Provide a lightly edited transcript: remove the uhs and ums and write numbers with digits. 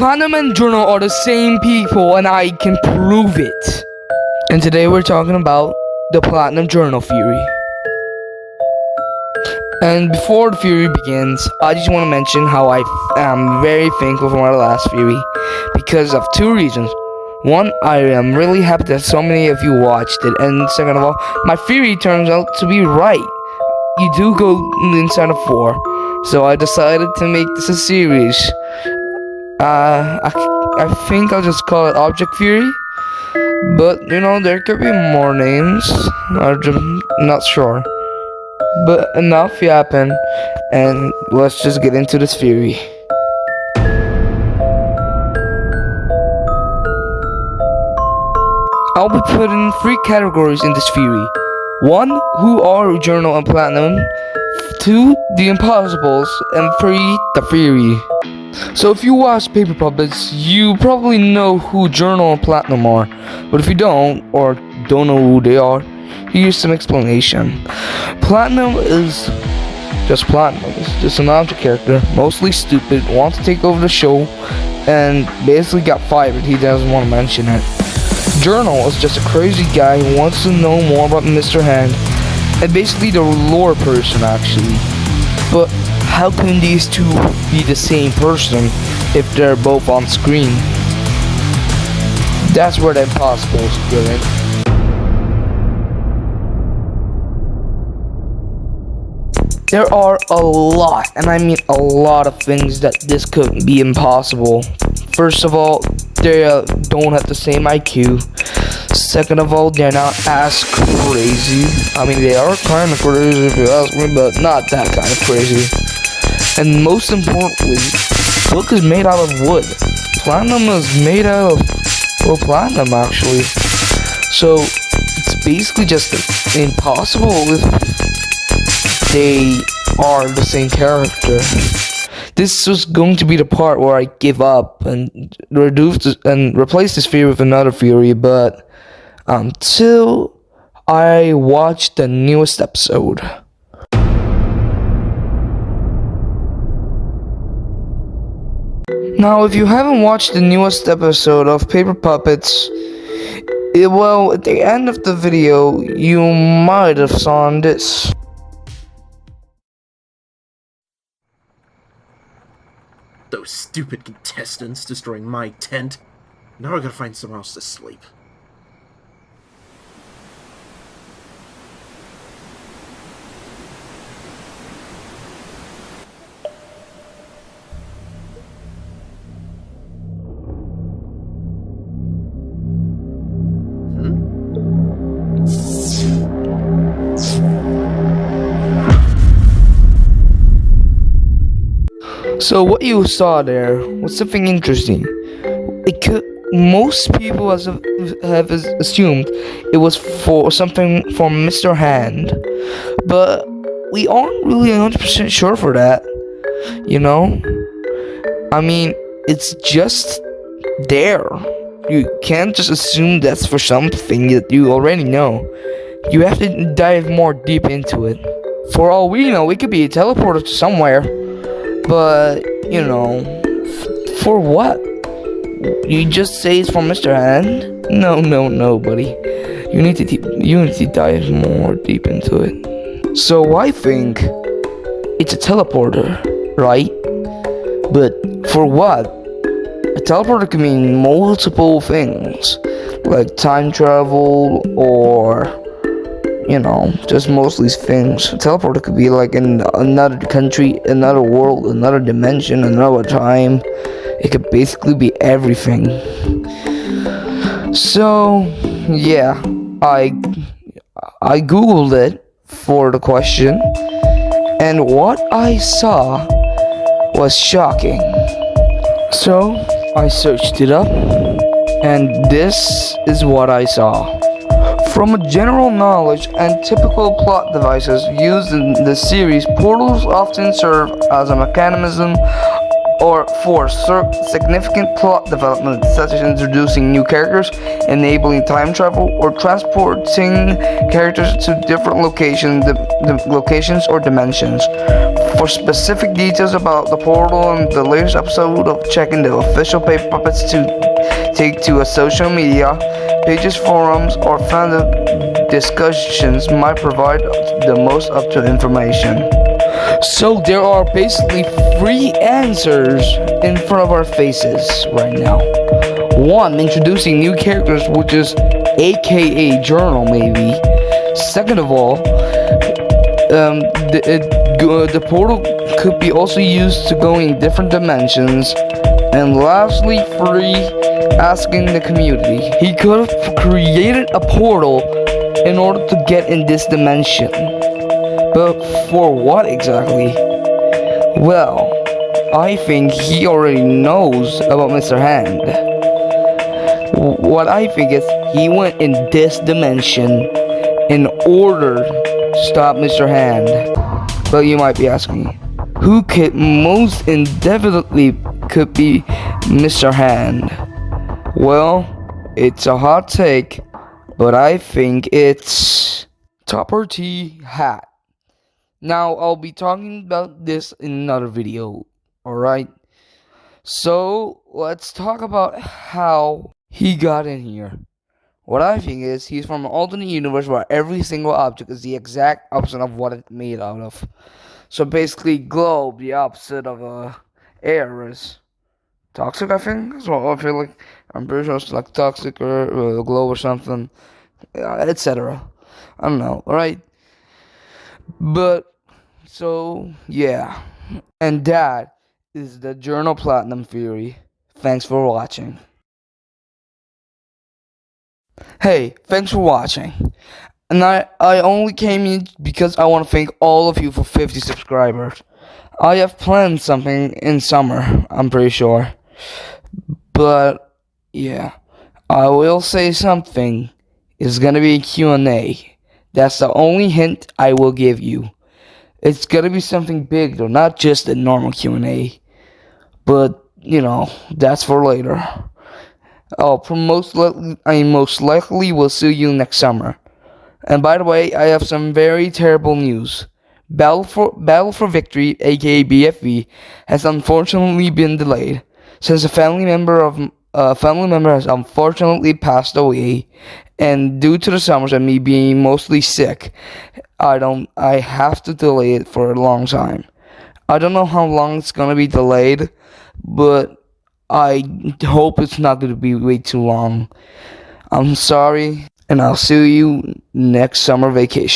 Platinum and Journal are the same people, and I can prove it. And today we're talking about the Platinum Journal theory. And before the theory begins, I just want to mention how I am very thankful for my last theory because of two reasons. One, I am really happy that so many of you watched it, and second of all, my theory turns out to be right. You do go inside of 4, so I decided to make this a series. I think I'll just call it Object Theory, but there could be more names. I'm just not sure. But enough yapping, and let's just get into this theory. I'll be putting 3 categories in this theory. 1, who are Journal and Platinum. 2, the Impossibles. And 3, the theory. So if you watch Paper Puppets, you probably know who Journal and Platinum are. But if you don't, or don't know who they are, here's some explanation. Platinum is just Platinum. It's just an object character, mostly stupid, wants to take over the show, and basically got fired. He doesn't want to mention it. Journal is just a crazy guy who wants to know more about Mr. Hand, and basically the lore person actually. But how can these two be the same person if they're both on screen? That's where the Impossibles get in. There are a lot, and I mean a lot of things that this could be impossible. First of all, they don't have the same IQ. Second of all, they're not as crazy. I mean, they are kind of crazy if you ask me, but not that kind of crazy. And most importantly, Silk is made out of wood. Platinum is made out of, platinum actually. So, it's basically just impossible if they are the same character. This was going to be the part where I give up and replace this theory with another theory, but until I watch the newest episode. Now, if you haven't watched the newest episode of Paper Puppets, at the end of the video, you might have saw this. Those stupid contestants destroying my tent. Now I gotta find somewhere else to sleep. So what you saw there was something interesting. Most people have assumed it was for something from Mr. Hand, but we aren't really 100% sure for that. I mean, it's just there. You can't just assume that's for something that you already know. You have to dive more deep into it. For all we know, it could be teleported to somewhere. But, for what? You just say it's from Mr. Hand? No, buddy. You need to dive more deep into it. So I think it's a teleporter, right? But for what? A teleporter can mean multiple things, like time travel or just mostly things. A teleporter could be like in another country, another world, another dimension, another time. It could basically be everything. So, yeah, I googled it for the question, and what I saw was shocking. So, I searched it up, and this is what I saw. From a general knowledge and typical plot devices used in the series, portals often serve as a mechanism or for significant plot development, such as introducing new characters, enabling time travel, or transporting characters to different locations or dimensions. For specific details about the portal and the latest episode of checking the official Paper Puppets to take to a social media pages, forums, or fandom discussions might provide the most up-to-date information. So there are basically 3 answers in front of our faces right now. 1, introducing new characters, which is aka journal maybe. Second of all, the portal could be also used to go in different dimensions. And lastly, 3, asking the community. He could have created a portal in order to get in this dimension. But for what exactly? Well, I think he already knows about Mr. Hand. What I think is he went in this dimension in order to stop Mr. Hand. But you might be asking, who could most indefinitely could be Mr. Hand? Well, it's a hot take, but I think it's Topper T Hat. Now, I'll be talking about this in another video, alright? So, let's talk about how he got in here. What I think is, he's from an alternate universe where every single object is the exact opposite of what it's made out of. So basically, globe, the opposite of air is toxic, I think? So I feel like, I'm pretty sure it's like toxic or globe or something, etc. I don't know, alright? But, so, yeah. And that is the Journal Platinum Theory. Thanks for watching. Hey, thanks for watching. And I only came in because I want to thank all of you for 50 subscribers. I have planned something in summer, I'm pretty sure. But, yeah. I will say something. It's gonna be a Q&A. That's the only hint I will give you. It's gonna be something big though, not just a normal Q&A. But, you know, that's for later. Most likely will see you next summer. And by the way, I have some very terrible news. Battle for Victory, aka BFV, has unfortunately been delayed since a family member has unfortunately passed away, and due to the summers and me being mostly sick, I have to delay it for a long time. I don't know how long it's gonna be delayed, but I hope it's not gonna be way too long. I'm sorry, and I'll see you next summer vacation.